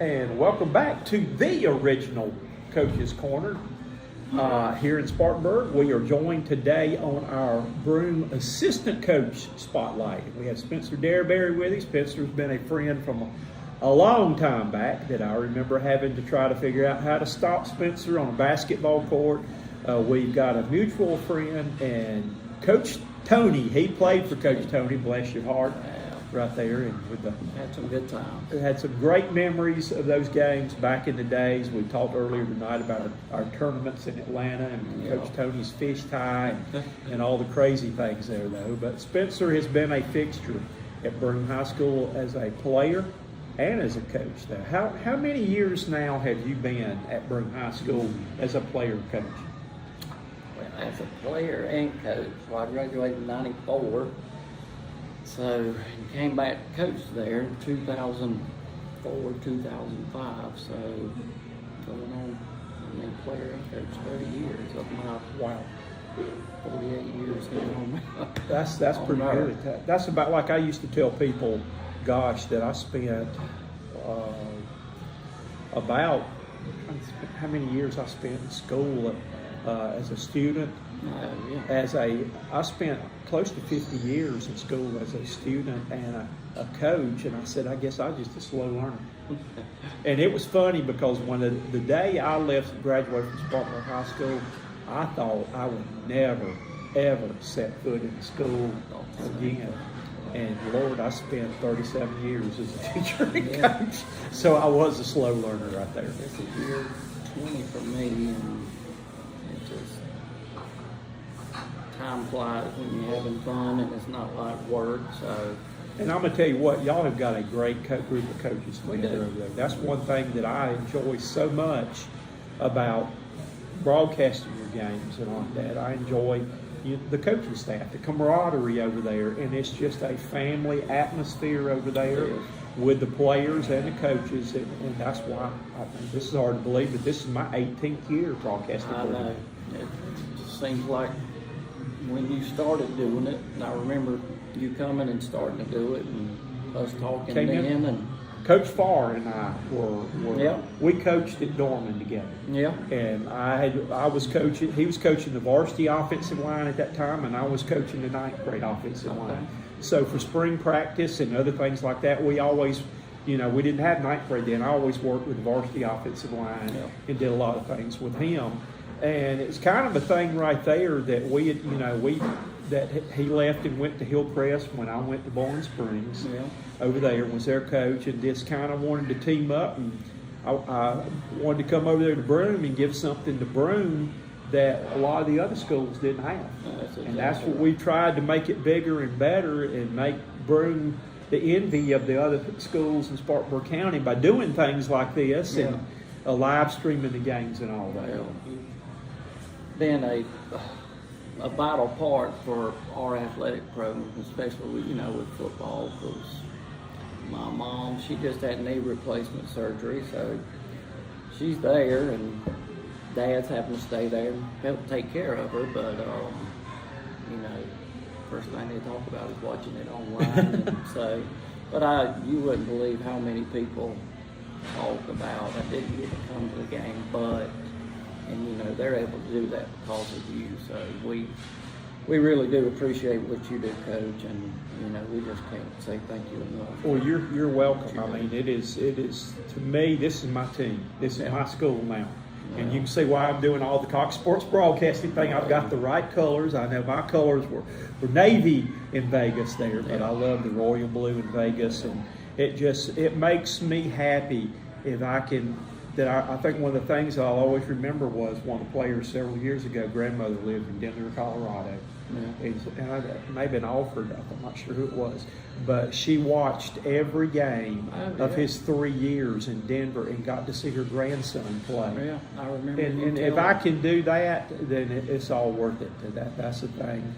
And welcome back to the original Coach's Corner here in Spartanburg. We are joined today on our Broome Assistant Coach Spotlight. We have Spencer Dearybury with us. Spencer's been a friend from a long time back that I remember having to try to figure out how to stop Spencer on a basketball court. We've got a mutual friend, and Coach Tony, he played for Coach Tony, bless your heart. Right there, and with had some good times. Had some great memories of those games back in the days. We talked earlier tonight about our tournaments in Atlanta and Coach Tony's fish tie and all the crazy things there, though. But Spencer has been a fixture at Broome High School as a player and as a coach. Though, how many years now have you been at Broome High School as a player coach? Well, as a player and coach, well, I graduated in '94. So, came back to coach there in 2004, 2005. So, going on, player and coach 30 years of my 48 years here on That's pretty good. That's about like I used to tell people, gosh, that I spent about how many years I spent in school as a student. I spent close to 50 years in school as a student and a coach, and I said, I guess I was just a slow learner. And it was funny because when the day I graduated from Spartanburg High School, I thought I would never, ever set foot in school again. And Lord, I spent 37 years as a teacher and coach, so I was a slow learner right there. It's a year 20 for me, and it just time flies when you're having fun, and it's not like work. So, and I'm gonna tell you what, y'all have got a great group of coaches together over there. That's one thing that I enjoy so much about broadcasting your games and all that. I enjoy the coaching staff, the camaraderie over there, and it's just a family atmosphere over there with the players and the coaches, and that's why I think this is hard to believe, but this is my 18th year broadcasting. I know. It seems like when you started doing it, and I remember you coming and starting to do it, and us talking then, and Coach Farr and I we coached at Dorman together. Yeah. And I was coaching. He was coaching the varsity offensive line at that time, and I was coaching the 9th grade offensive line. So for spring practice and other things like that, we always, we didn't have 9th grade then. I always worked with the varsity offensive line and did a lot of things with him. And it's kind of a thing right there that that he left and went to Hillcrest when I went to Bowling Springs over there, was their coach, and just kind of wanted to team up, and I wanted to come over there to Broome and give something to Broome that a lot of the other schools didn't have. And that's what we tried to make it bigger and better and make Broome the envy of the other schools in Spartanburg County by doing things like this and live streaming the games and all that. Been a vital part for our athletic program, especially with football, because my mom, she just had knee replacement surgery, so she's there, and Dad's having to stay there and help take care of her. But first thing they talk about is watching it online. And so, but you wouldn't believe how many people talk about I didn't get to come to the game, but. And they're able to do that because of you. So we really do appreciate what you do, Coach, and we just can't say thank you enough. Well, you're welcome. I mean, it is to me, this is my team. This is my school now. And you can see why I'm doing all the Cox Sports broadcasting thing. I've got the right colors. I know my colors were navy in Vegas there, but I love the royal blue in Vegas, and it makes me happy if I can. I think one of the things I'll always remember was one of the players several years ago, grandmother lived in Denver, Colorado. And it may have been Alfred, I'm not sure who it was. But she watched every game of his 3 years in Denver and got to see her grandson play. Yeah, I remember. And if I can do that, then it's all worth it. That's the thing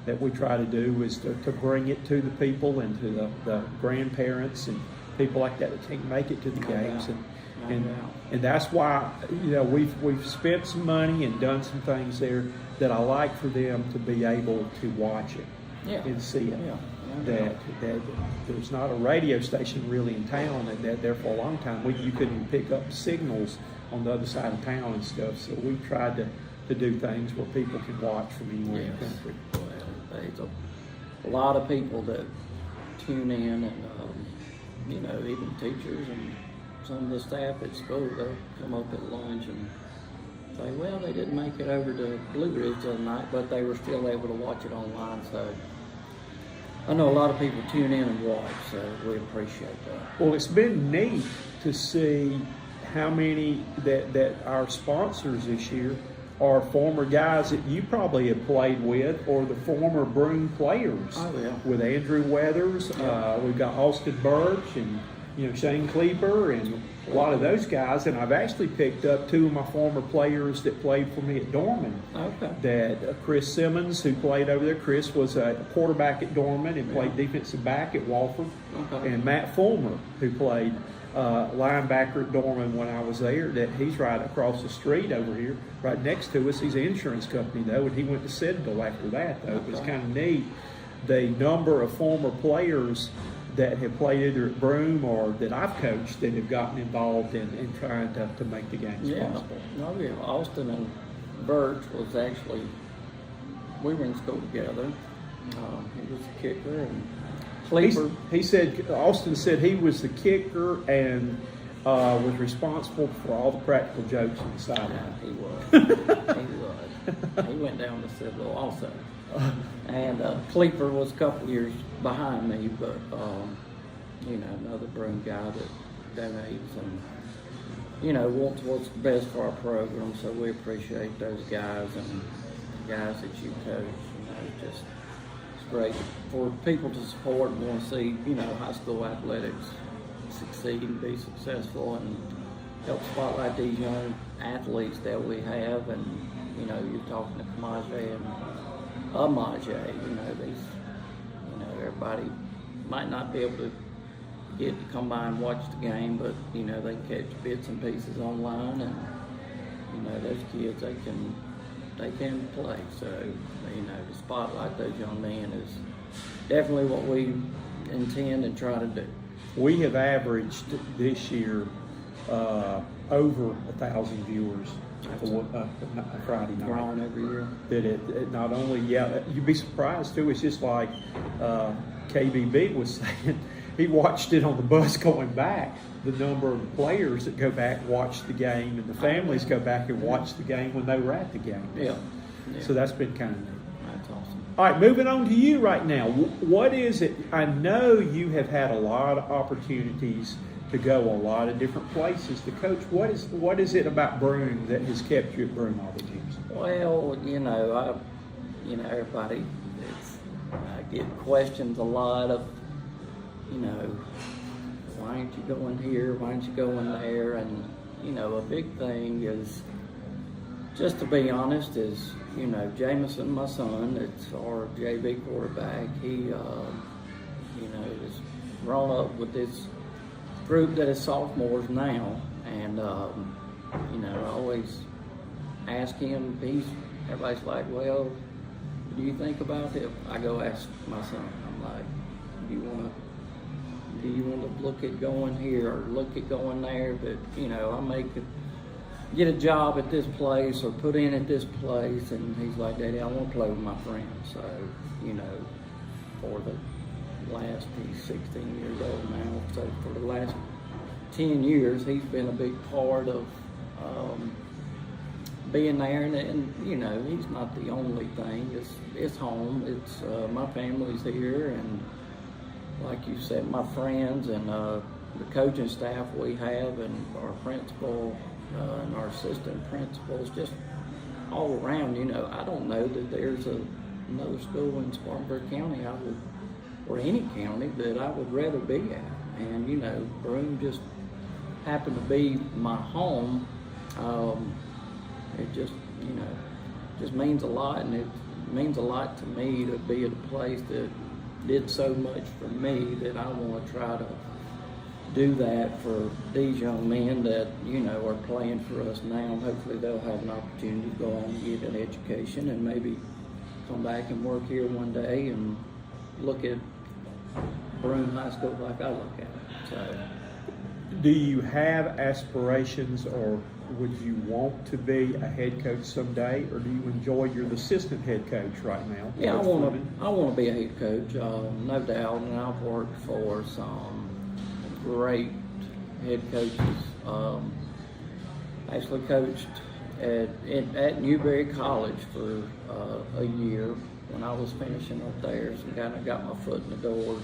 that we try to do, is to bring it to the people and to the grandparents and people like that can't make it to the games. And that's why we've spent some money and done some things there that I like for them to be able to watch it and see it. that there's not a radio station really in town, and that there for a long time you couldn't pick up signals on the other side of town and stuff. So we tried to do things where people can watch from anywhere in the country. Well, there's a lot of people that tune in, and you know, even teachers and some of the staff at school, they'll come up at lunch and say, well, they didn't make it over to Blue Ridge the other night, but they were still able to watch it online. So I know a lot of people tune in and watch, so we appreciate that. Well, it's been neat to see how many that our sponsors this year are former guys that you probably have played with, or the former Broome players. Oh, yeah. With Andrew Weathers, we've got Austin Birch, and Shane Kleeper, and a lot of those guys. And I've actually picked up two of my former players that played for me at Dorman. Okay. That Chris Simmons, who played over there. Chris was a quarterback at Dorman and played defensive back at Walford. Okay. And Matt Fulmer, who played linebacker at Dorman when I was there. That he's right across the street over here, right next to us. He's an insurance company though, and he went to Cedarville after that though. It was kind of neat, the number of former players that have played either at Broome or that I've coached that have gotten involved in trying to make the games possible. Oh yeah, Austin and Birch was actually, we were in school together. He was a kicker, and Kleeper. He said, Austin said he was the kicker and was responsible for all the practical jokes on the sideline. He was. He was. He went down to Cedarville also. And Kleeper was a couple years behind me, but another Broome guy that donates and wants what's best for our program. So we appreciate those guys and the guys that you coach. It's great for people to support and want to see high school athletics succeed and be successful, and help spotlight these young athletes that we have. And you're talking to Kamaje and Amaje, everybody might not be able to get to come by and watch the game, but they can catch bits and pieces online, and those kids, they can play. So to spotlight those young men is definitely what we intend and try to do. We have averaged this year over 1,000 viewers for Friday night. Growing every year. That it not only, you'd be surprised too. It's just like KBB was saying. He watched it on the bus going back. The number of players that go back watch the game, and the families go back and watch the game when they were at the game. Yeah. So that's been kind of neat. That's awesome. All right, moving on to you right now. What is it? I know you have had a lot of opportunities to go a lot of different places to coach. What is it about Broome that has kept you at Broome all the years? Well, everybody, I get questions a lot of, why aren't you going here? Why aren't you going there? And, a big thing is, just to be honest, is, Jameson, my son, it's our JV quarterback. He, has grown up with this group that is sophomores now. And, I always ask him, everybody's like, well, what do you think about it? I go ask my son, I'm like, do you want to look at going here or look at going there? But I get a job at this place or put in at this place, and he's like, Daddy, I want to play with my friends. So for the last, he's 16 years old now, so for the last 10 years he's been a big part of being there, and he's not the only thing. It's home. It's my family's here, and like you said, my friends and the coaching staff we have, and our principal and our assistant principals, just all around. I don't know that there's another school in Spartanburg County or any county that I would rather be at. And Broome just happened to be my home. It just means a lot, and it means a lot to me to be at a place that did so much for me, that I want to try to do that for these young men that are playing for us now. Hopefully they'll have an opportunity to go on and get an education, and maybe come back and work here one day and look at Broome High School like I look at it. So, Do you have aspirations, or would you want to be a head coach someday, or do you enjoy you're the assistant head coach right now? yeah, Coach Fleming? I want to be a head coach, no doubt, and I've worked for some great head coaches. Actually coached at Dearybury College for a year when I was finishing up there, so kind of got my foot in the door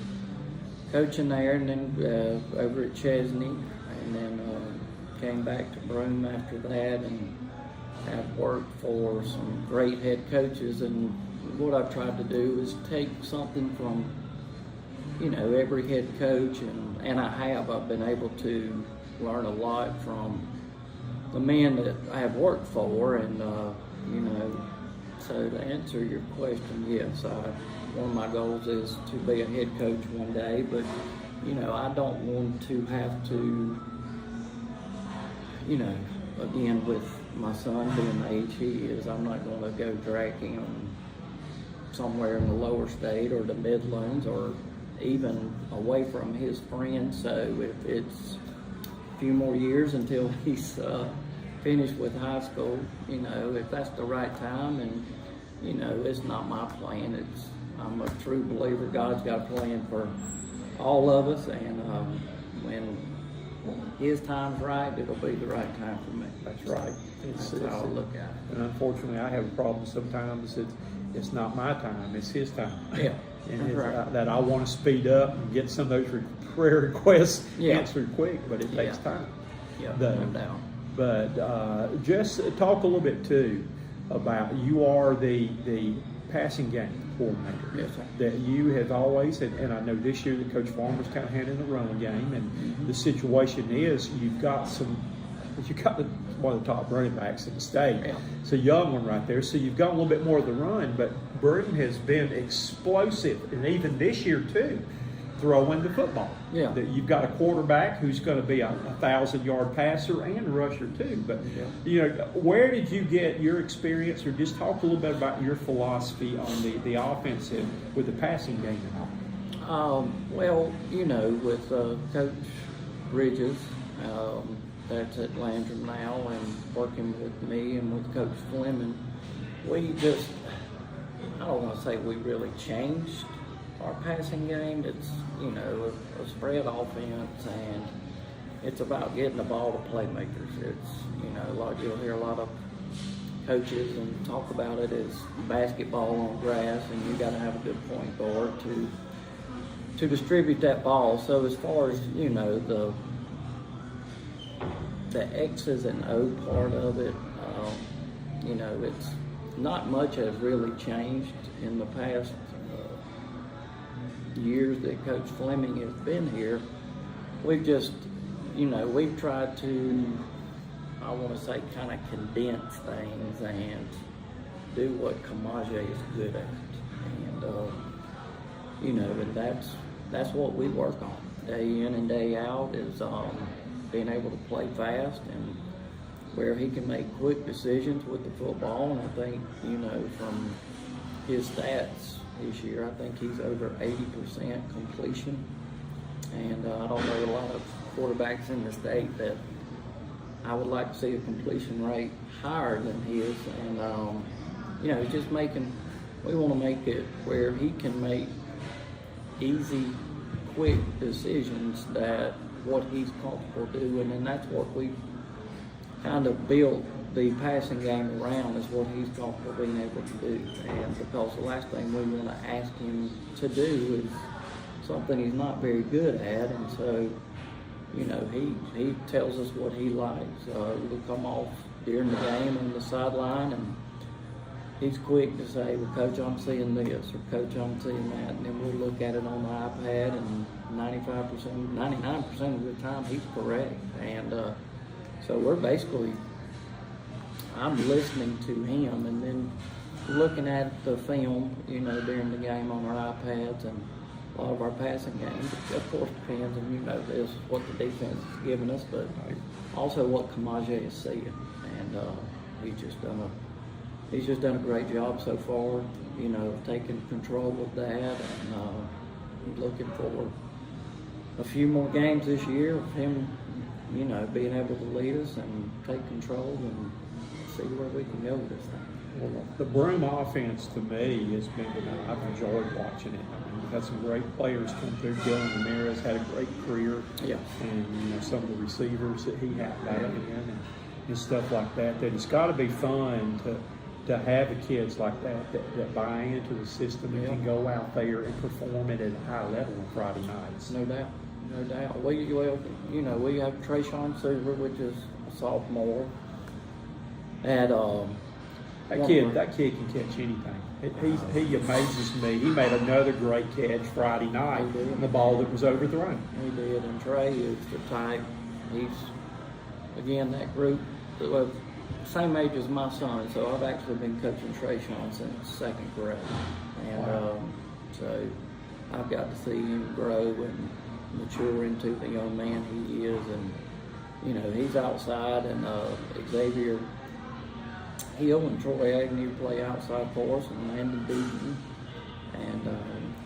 coaching there, and then over at Chesney, and then came back to Broome after that, and have worked for some great head coaches. And what I've tried to do is take something from, you know, every head coach, and I've been able to learn a lot from the men that I have worked for, and you know, so to answer your question, yes, one of my goals is to be a head coach one day, but you know, I don't want to have to, you know, again, with my son being the age he is, I'm not going to go drag him somewhere in the lower state or the Midlands or even away from his friends. So if it's a few more years until he's finished with high school, you know, if that's the right time, and you know, it's not my plan. I'm a true believer God's got a plan for all of us, and when his time's right, it'll be the right time for me. That's right. That's how I look at it. And unfortunately, I have a problem sometimes. It's not my time; it's his time. Yeah, And it's, right. that I want to speed up and get some of those prayer requests Yeah. answered quick, but it takes Yeah. time. Yeah, The- no doubt. But just talk a little bit too about, you are the passing game coordinator. Yes, sir. That you have always, and I know this year that Coach Farmer's kind of handling the running game, and Mm-hmm. the situation is you've got one of the top running backs in the state. Yeah. It's a young one right there, so you've got a little bit more of the run, but Broome has been explosive, and even this year too, throwing the football. Yeah. That you've got a quarterback who's going to be a 1,000-yard passer and rusher too. But Yeah. you know, where did you get your experience, or just talk a little bit about your philosophy on the offensive with the passing game and all? Well, you know, with Coach Bridges, that's at Landrum now, and working with me and with Coach Fleming, we just, I don't want to say we really changed our passing game. It's, you know, a spread offense, and it's about getting the ball to playmakers. It's, you know, you'll hear a lot of coaches and talk about it as basketball on grass, and you got to have a good point guard to distribute that ball. So as far as, you know, the X's and O part of it, you know, it's not much has really changed in the past years that Coach Fleming has been here. We've just, you know, we've tried to, I want to say, kind of condense things and do what Kamaje is good at, and you know, and that's what we work on day in and day out, is being able to play fast and where he can make quick decisions with the football. And I think, you know, from his stats this year, I think he's over 80% completion. And I don't know a lot of quarterbacks in the state that I would like to see a completion rate higher than his. And, you know, just we want to make it where he can make easy, quick decisions, that what he's comfortable doing, and that's what we kind of built the passing game around, is what he's comfortable being able to do. And because the last thing we want to ask him to do is something he's not very good at, and so, you know, he tells us what he likes. We'll come off during the game on the sideline, and he's quick to say, well, Coach, I'm seeing this, or Coach, I'm seeing that, and then we'll look at it on the iPad, and 99% of the time he's correct. And so we're basically, I'm listening to him and then looking at the film, you know, during the game on our iPads, and a lot of our passing games, of course, depends, and you know this, what the defense is giving us, but also what Kamaje is seeing. And he's just done a great job so far, you know, taking control of that, and looking for a few more games this year of him, you know, being able to lead us and take control and see where we can go with this thing. Well, the Broome offense to me has been, I've enjoyed watching it. I mean, we've had some great players come through. Dylan Ramirez had a great career. Yeah. And, you know, some of the receivers that he had batting in and stuff like that. That it's got to be fun to have the kids like that buy into the system and can go out there and perform it at a high level on Friday nights. No doubt. No doubt. Well, you know, we have Trayshawn Silver, which is a sophomore. And That kid can catch anything. He amazes me. He made another great catch Friday night on the ball that was overthrown. He did, and Trey is the type. He's, again, that group, well, same age as my son, so I've actually been coaching Trayshawn since second grade. And so I've got to see him grow and mature into the young man he is. And, you know, he's outside, and Xavier Hill and Troy Agnew play outside for us, and Landon Beaton and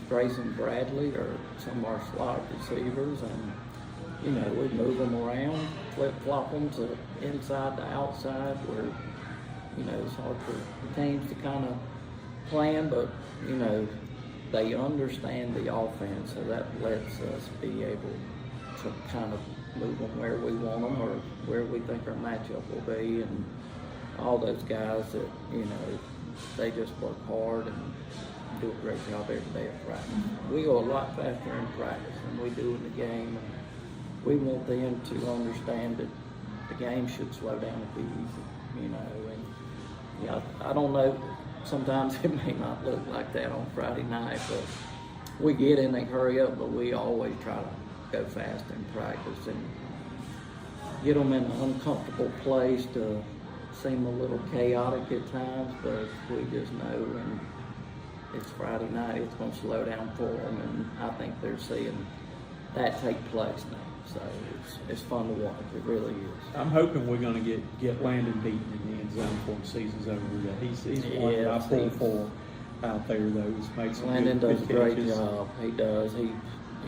Grayson Bradley are some of our slot receivers. And, you know, we move them around, flip-flop them to inside to outside where, you know, it's hard for teams to kind of plan, but, you know, they understand the offense, so that lets us be able to kind of move them where we want them or where we think our matchup will be. And all those guys that, you know, they just work hard and do a great job every day of practice. We go a lot faster in practice than we do in the game. And we want them to understand that the game should slow down and be easy, you know. And yeah, I don't know, sometimes it may not look like that on Friday night, but we get in a hurry up, but we always try to go fast in practice and get them in an uncomfortable place to seem a little chaotic at times, but we just know when it's Friday night, it's going to slow down for them, and I think they're seeing that take place now. So it's fun to watch. It really is. I'm hoping we're going to get Landon Beaton in the end zone before the season's over. He's one that I pull for out there, though. He's made some Landon good does a great catches. job. He does. He,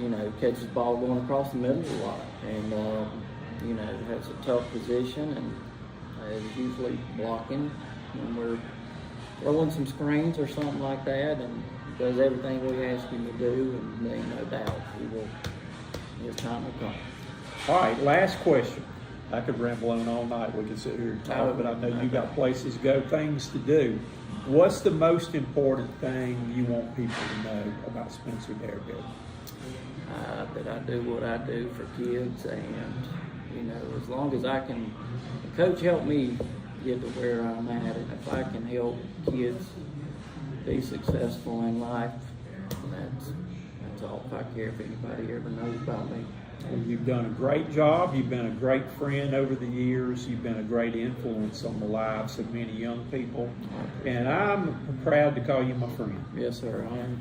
you know, catches the ball going across the middle a lot, and you know, has a tough position and is usually blocking when we're throwing some screens or something like that, and does everything we ask him to do, and there's no doubt his time will come. All right, last question. I could ramble on all night. We could sit here and talk, but I know you got places to go, things to do. What's the most important thing you want people to know about Spencer Dearybury? That I do what I do for kids, and, you know, as long as I can, the coach helped me get to where I'm at, and if I can help kids be successful in life, that's all. If I care if anybody ever knows about me. Well, you've done a great job. You've been a great friend over the years. You've been a great influence on the lives of many young people. And I'm proud to call you my friend. Yes, sir. I'm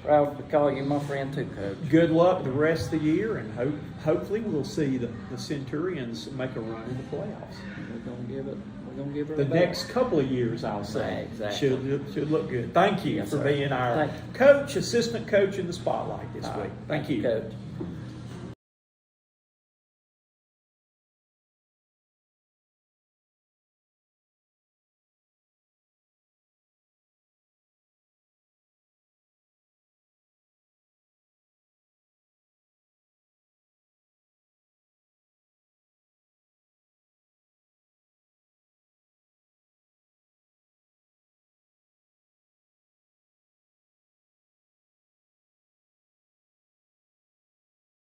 proud to call you my friend too, Coach. Good luck the rest of the year, and hopefully we'll see the Centurions make a run in the playoffs. We're gonna give it The next couple of years, I'll say, Exactly. should look good. Thank you Yes, for sir. being our Thank you. coach, assistant coach in the spotlight this week. Thank you. Coach.